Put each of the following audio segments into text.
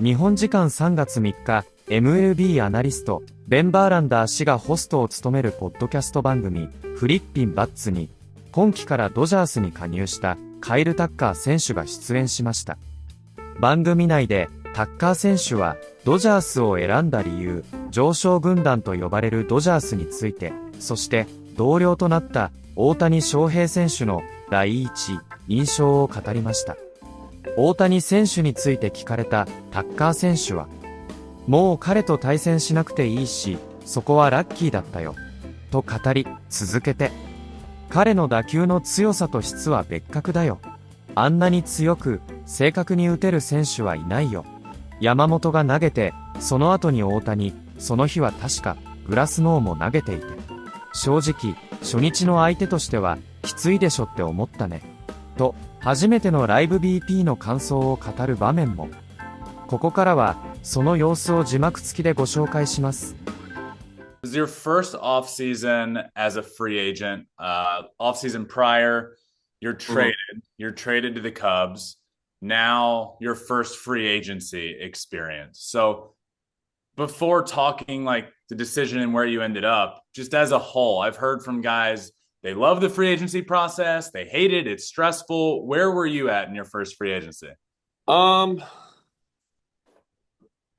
日本時間3月3日、MLB アナリスト、ベン・バーランダー氏がホストを務めるポッドキャスト番組、フリッピン・バッツに、今季からドジャースに加入したカイル・タッカー選手が出演しました。番組内で、タッカー選手は、ドジャースを選んだ理由、常勝軍団と呼ばれるドジャースについて、そして、同僚となった大谷翔平選手の第一印象を語りました。大谷選手について聞かれたタッカー選手は、もう彼と対戦しなくていいし、そこはラッキーだったよ。と語り、続けて、彼の打球の強さと質は別格だよ。あんなに強く、正確に打てる選手はいないよ。山本が投げて、その後に大谷、その日は確か、グラスノーも投げていて。正直、初日の相手としては、きついでしょって思ったね。と、初めてのライブ BP の感想を語る場面も。ここからは、その様子を字幕付きでご紹介します。It was your first off season as a free agent. Off season prior, you're traded. You're traded to the Cubs. Now, your first free agency experience. So, before talking like the decision and where you ended up, just as a whole, I've heard from guys they love the free agency process, they hate it, it's stressful. Where were you at in your first free agency? I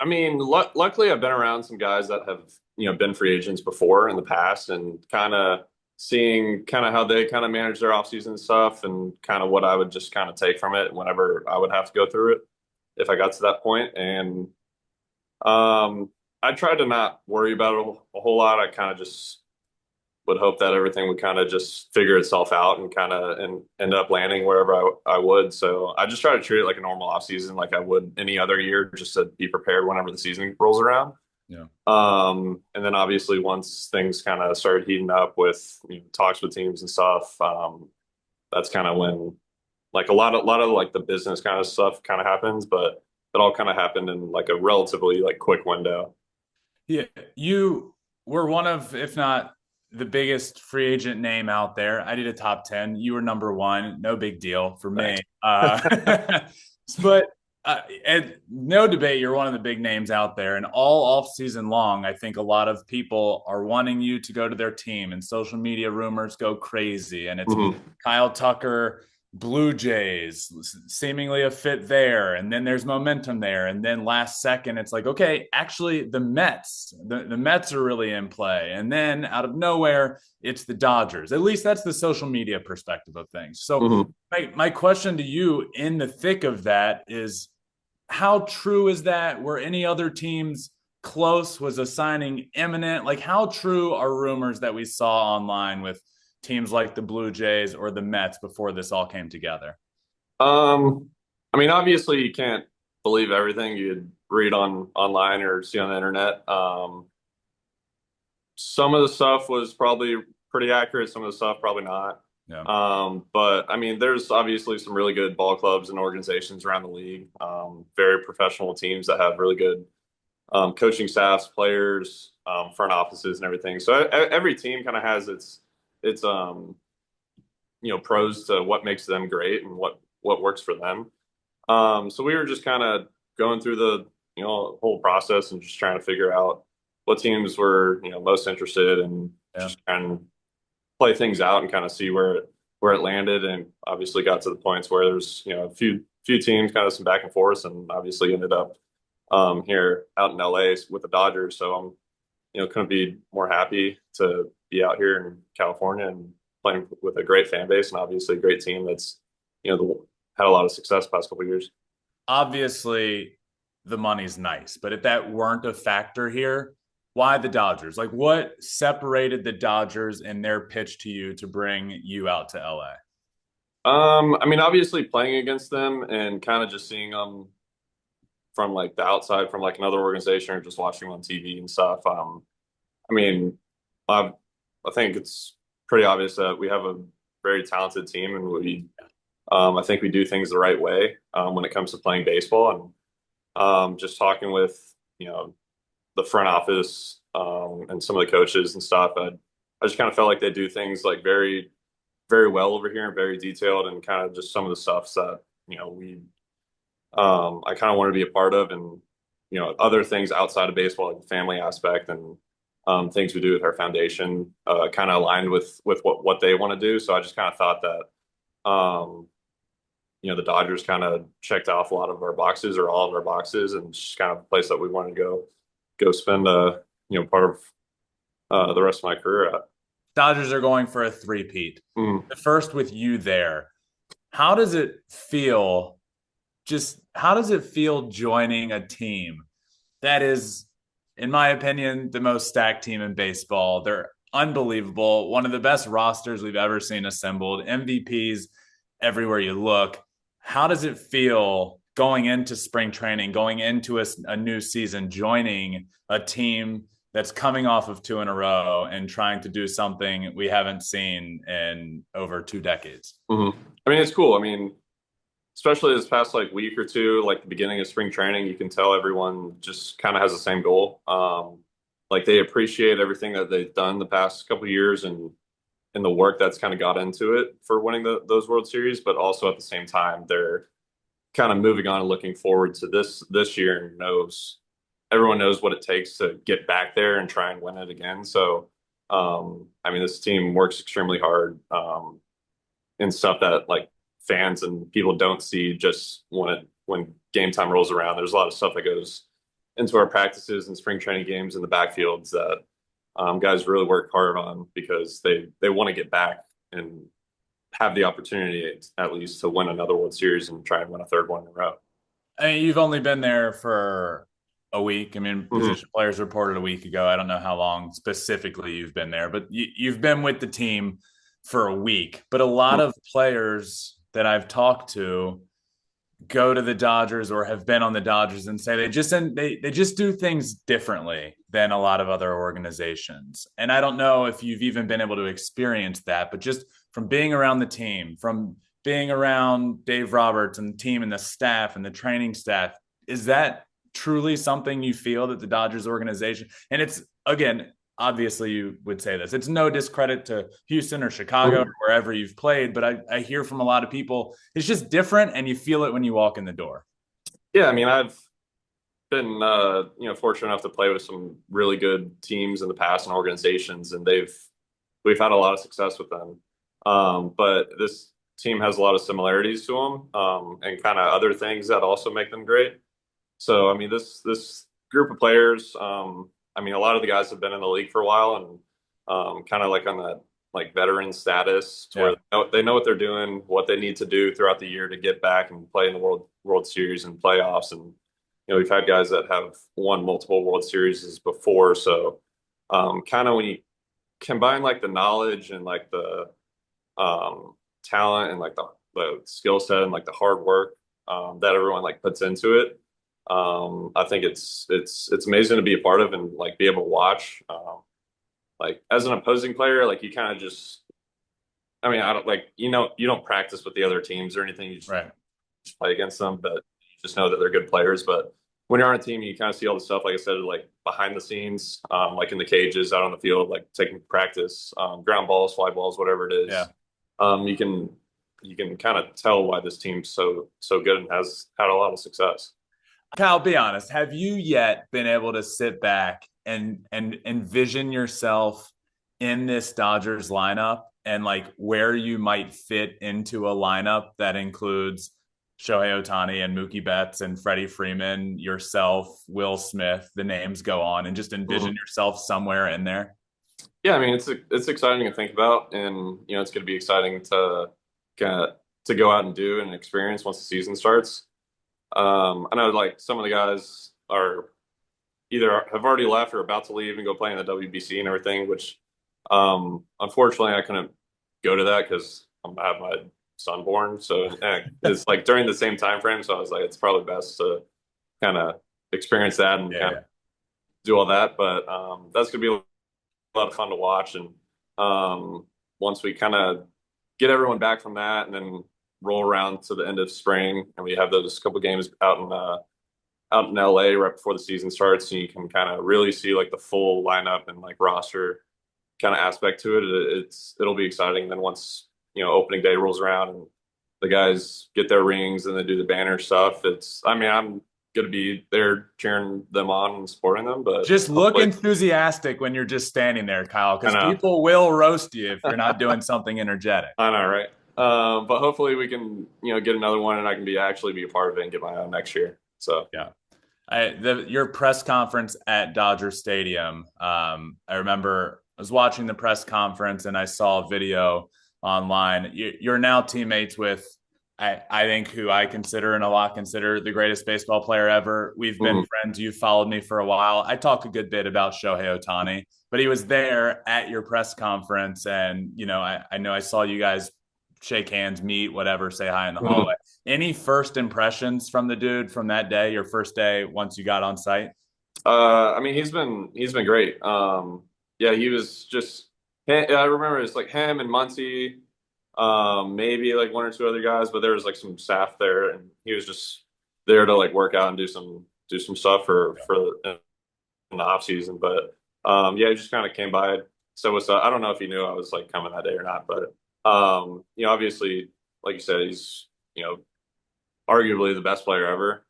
mean, luckily I've been around some guys that have, been free agents before in the past and kind of seeing kind of how they kind of manage their offseason stuff and kind of what I would just kind of take from it whenever I would have to go through it if I got to that point. And I tried to not worry about it a whole lot. I kind of just would hope that everything would kind of just figure itself out and kind of end up landing wherever I would. So I just try to treat it like a normal off season, like I would any other year, just to be prepared whenever the season rolls around. Yeah. And then obviously once things kind of started heating up with talks with teams and stuff, that's kind of when like a lot of like the business kind of stuff kind of happens, but it all kind of happened in like a relatively like quick window. Yeah, you were one of, if not the biggest free agent name out there. I did a top 10. You were number one. No big deal for me. But and no debate, you're one of the big names out there. And all off season long, I think a lot of people are wanting you to go to their team, and social media rumors go crazy. And it's Kyle Tucker, Blue Jays, seemingly a fit there, and then there's momentum there, and then last second it's like, okay, actually the Mets are really in play, and then out of nowhere it's the Dodgers. At least that's the social media perspective of things. So my question to you in the thick of that is, how true is that? Were any other teams close? Was a signing imminent? Like, how true are rumors that we saw online with teams like the Blue Jays or the Mets before this all came together? I mean, obviously you can't believe everything you'd read online or see on the internet. Some of the stuff was probably pretty accurate. Some of the stuff probably not. Yeah. But I mean, there's obviously some really good ball clubs and organizations around the league. Very professional teams that have really good coaching staffs, players, front offices, and everything. So every team kind of has its pros to what makes them great and what works for them. So we were just kind of going through the whole process and just trying to figure out what teams were most interested and just kind of play things out and kind of see where it landed, and obviously got to the points where there's a few teams, kind of some back and forth, and obviously ended up here out in LA with the Dodgers. So I'm couldn't be more happy to be out here in California and playing with a great fan base and obviously a great team that's had a lot of success the past couple of years. Obviously the money's nice, but if that weren't a factor here, why the Dodgers? Like, what separated the Dodgers in their pitch to you to bring you out to LA? I mean, obviously playing against them and kind of just seeing them from like the outside, from like another organization, or just watching them on TV and stuff. I mean, I think it's pretty obvious that we have a very talented team, and I think we do things the right way when it comes to playing baseball. And just talking with the front office and some of the coaches and stuff, I just kind of felt like they do things like very, very well over here and very detailed, and kind of just some of the stuff that I kind of want to be a part of, and other things outside of baseball, like the family aspect and things we do with our foundation, kind of aligned with what they want to do. So I just kind of thought that, the Dodgers kind of checked off a lot of our boxes or all of our boxes, and just kind of a place that we wanted to go spend, part of the rest of my career at. Dodgers are going for a three-peat. The first with you there. How does it feel? How does it feel joining a team that is, in my opinion, the most stacked team in baseball? They're unbelievable. One of the best rosters we've ever seen assembled. MVPs everywhere you look. How does it feel going into spring training, going into a new season, joining a team that's coming off of 2 in a row and trying to do something we haven't seen in over 2 decades? I mean, it's cool. I mean, especially this past week or two, like the beginning of spring training, you can tell everyone just kind of has the same goal. They appreciate everything that they've done the past couple of years and the work that's kind of got into it for winning those World Series, but also at the same time, they're kind of moving on and looking forward to this year, and everyone knows what it takes to get back there and try and win it again. So, I mean, this team works extremely hard in stuff that fans and people don't see just when game time rolls around. There's a lot of stuff that goes into our practices and spring training games in the backfields that guys really work hard on because they want to get back and have the opportunity at least to win another World Series and try and win a third one in a row. I mean, you've only been there for a week. I mean, position players reported a week ago. I don't know how long specifically you've been there, but you've been with the team for a week. But a lot of players that I've talked to go to the Dodgers or have been on the Dodgers and say they just do things differently than a lot of other organizations. And I don't know if you've even been able to experience that, but just from being around the team, from being around Dave Roberts and the team and the staff and the training staff, is that truly something you feel that the Dodgers organization, and it's, again, obviously you would say this, it's no discredit to Houston or Chicago or wherever you've played, but I hear from a lot of people, it's just different and you feel it when you walk in the door. Yeah. I mean, I've been, fortunate enough to play with some really good teams in the past and organizations, and we've had a lot of success with them. But this team has a lot of similarities to them, and kind of other things that also make them great. So, I mean, this group of players, I mean, a lot of the guys have been in the league for a while and kind of on that veteran status to where they know what they're doing, what they need to do throughout the year to get back and play in the World Series and playoffs. And, we've had guys that have won multiple World Series before. So kind of when you combine the knowledge and the talent and the skill set and the hard work that everyone puts into it, I think it's amazing to be a part of and be able to watch. As an opposing player, you kind of just, I mean, I don't you don't practice with the other teams or anything. You just play against them, but you just know that they're good players. But when you're on a team, you kind of see all the stuff, like I said, behind the scenes, in the cages, out on the field, taking practice, ground balls, fly balls, whatever it is. Yeah. You can kind of tell why this team's so good and has had a lot of success. Kyle, be honest. Have you yet been able to sit back and envision yourself in this Dodgers lineup and where you might fit into a lineup that includes Shohei Ohtani and Mookie Betts and Freddie Freeman, yourself, Will Smith, the names go on, and just envision yourself somewhere in there? Yeah, I mean, it's exciting to think about, and it's going to be exciting to go out and do and experience once the season starts. I know some of the guys are either have already left or about to leave and go play in the WBC and everything, which unfortunately I couldn't go to that because I'm gonna have my son born. So it's during the same time frame. So I was it's probably best to kind of experience that and kind of do all that. But that's gonna be a lot of fun to watch. And once we kind of get everyone back from that and then roll around to the end of spring, and we have those couple games out in LA right before the season starts, and you can kind of really see the full lineup and roster kind of aspect to it. It'll be exciting. And then once opening day rolls around and the guys get their rings and they do the banner stuff, I'm going going to be there cheering them on and supporting them. But just look enthusiastic when you're just standing there, Kyle, because people will roast you if you're not doing something energetic. I know, right? But hopefully we can, get another one, and I can actually be a part of it and get my own next year. So yeah. Your press conference at Dodger Stadium, I remember I was watching the press conference and I saw a video online. You're now teammates with, I think, who I consider and a lot consider the greatest baseball player ever. We've been friends. You've followed me for a while. I talk a good bit about Shohei Ohtani, but he was there at your press conference. And, I know I saw you guys shake hands, meet, whatever, say hi in the hallway. Any first impressions from the dude from that day, your first day once you got on site? I mean, he's been great. Yeah, he was just, I remember it's like him and Muncy, maybe like one or two other guys, but there was like some staff there, and he was just there to like work out and do some stuff for in the off season. But yeah, he just kind of came by. So I don't know if he knew I was like coming that day or not, but obviously, like you said, he's arguably the best player ever.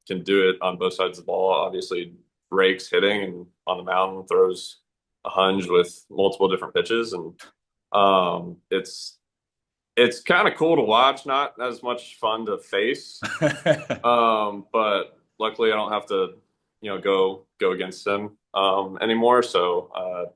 Can do it on both sides of the ball. Obviously, rakes hitting, and on the mound throws a hunch with multiple different pitches, and it's kind of cool to watch. Not as much fun to face, but luckily I don't have to go against him anymore. So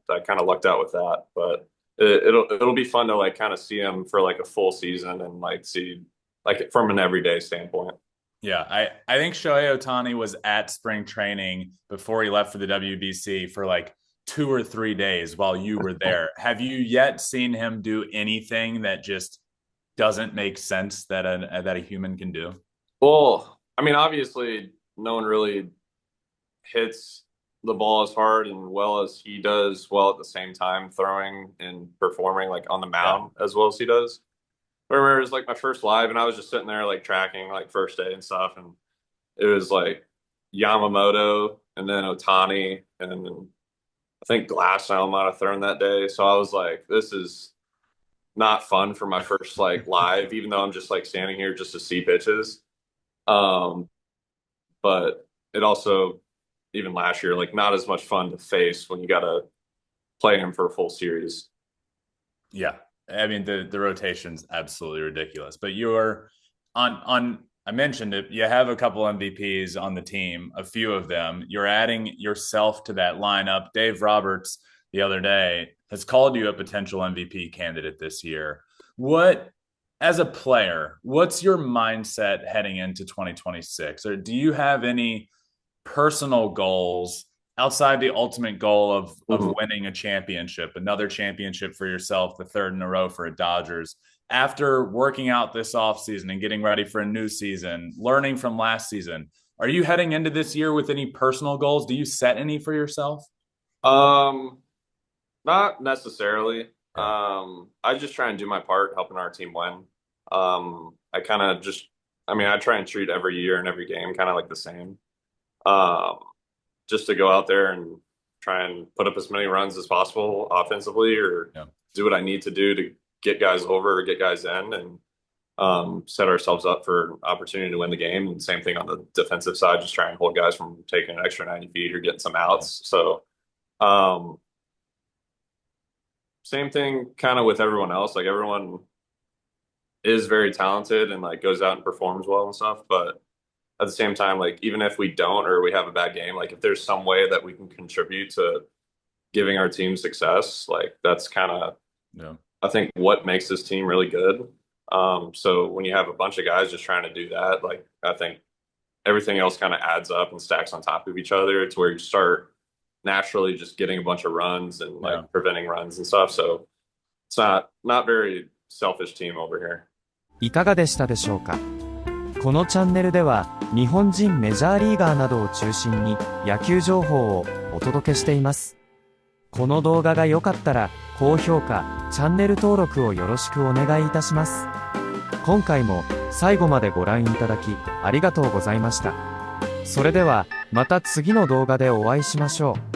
I kind of lucked out with that. But it'll be fun to like kind of see him for like a full season and like see like from an everyday standpoint. Yeah, I think Shohei Ohtani was at spring training before he left for the WBC for like 2 or 3 days while you were there. Have you yet seen him do anything that just doesn't make sense that a human can do? Well, I mean, obviously, no one really hits the ball as hard and well as he does, while at the same time throwing and performing like on the mound as well as he does. I remember it was like my first live, and I was just sitting there like tracking like first day and stuff, and it was like Yamamoto and then Ohtani, and then I think Glasnow might have thrown that day. So I was like, this is not fun for my first like live, even though I'm just like standing here just to see pitches. But it also, even last year, like not as much fun to face when you got to play him for a full series. Yeah. I mean, the rotation's absolutely ridiculous, but you're on, I mentioned it, you have a couple MVPs on the team, a few of them. You're adding yourself to that lineup. Dave Roberts the other day has called you a potential MVP candidate this year. As a player, what's your mindset heading into 2026? Or do you have any personal goals outside the ultimate goal of winning a championship, another championship for yourself, the third in a row for a Dodgers? After working out this offseason and getting ready for a new season, learning from last season, are you heading into this year with any personal goals? Do you set any for yourself? Not necessarily. I just try and do my part helping our team win. I kind of I try and treat every year and every game kind of like the same. Just to go out there and try and put up as many runs as possible offensively, or do what I need to do to get guys over or get guys in, and set ourselves up for opportunity to win the game. And same thing on the defensive side, just try and hold guys from taking an extra 90 feet or getting some outs. So same thing kind of with everyone else. Like everyone is very talented and like goes out and performs well and stuff, but at the same time, like even if we don't or we have a bad game, like if there's some way that we can contribute to giving our team success, like that's kind of I think what makes this team really good. So when you have a bunch of guys just trying to do that, like I think everything else kind of adds up and stacks on top of each other. It's where you start naturally just getting a bunch of runs and like preventing runs and stuff. So it's not very selfish team over here. いかがでしたでしょうか。このチャンネルでは日本人メジャーリーガーなどを中心に野球情報をお届けしています。この動画が良かったら高評価、チャンネル登録をよろしくお願いいたします。今回も最後までご覧いただきありがとうございました。それではまた次の動画でお会いしましょう。